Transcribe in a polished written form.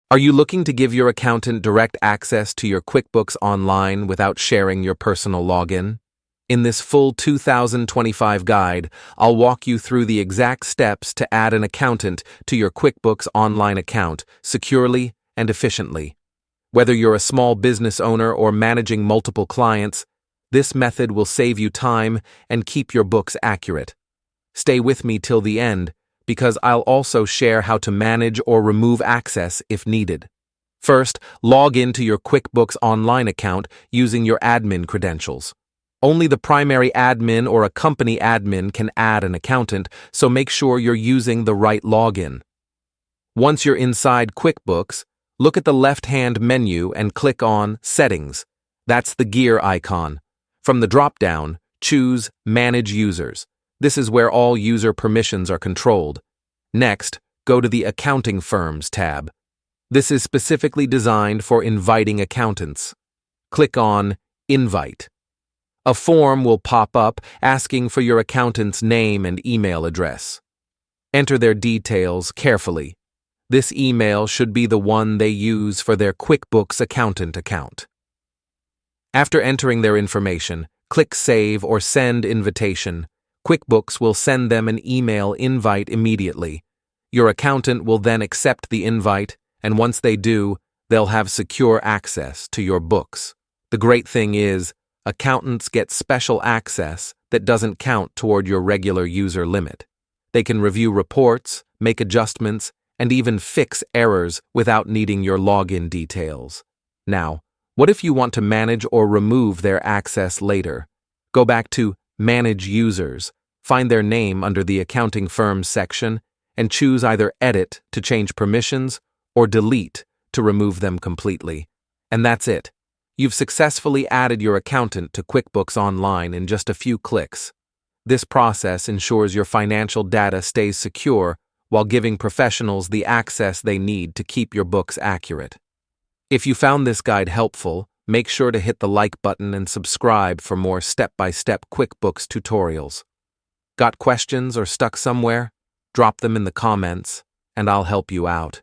Are you looking to give your accountant direct access to your QuickBooks Online without sharing your personal login? In this full 2025 guide, I'll walk you through the exact steps to add an accountant to your QuickBooks Online account securely and efficiently. Whether you're a small business owner or managing multiple clients, this method will save you time and keep your books accurate. Stay with me till the end, because I'll also share how to manage or remove access if needed. First, log into your QuickBooks Online account using your admin credentials. Only the primary admin or a company admin can add an accountant, so make sure you're using the right login. Once you're inside QuickBooks, look at the left-hand menu and click on Settings. That's the gear icon. From the drop-down, choose Manage Users. This is where all user permissions are controlled. Next, go to the Accounting Firms tab. This is specifically designed for inviting accountants. Click on Invite. A form will pop up asking for your accountant's name and email address. Enter their details carefully. This email should be the one they use for their QuickBooks accountant account. After entering their information, click Save or Send Invitation. QuickBooks will send them an email invite immediately. Your accountant will then accept the invite, and once they do, they'll have secure access to your books. The great thing is, accountants get special access that doesn't count toward your regular user limit. They can review reports, make adjustments, and even fix errors without needing your login details. Now, what if you want to manage or remove their access later? Go back to Manage Users, find their name under the Accounting Firms section, and choose either Edit to change permissions or Delete to remove them completely. And that's it. You've successfully added your accountant to QuickBooks Online in just a few clicks. This process ensures your financial data stays secure while giving professionals the access they need to keep your books accurate. If you found this guide helpful, make sure to hit the like button and subscribe for more step-by-step QuickBooks tutorials. Got questions or stuck somewhere? Drop them in the comments, and I'll help you out.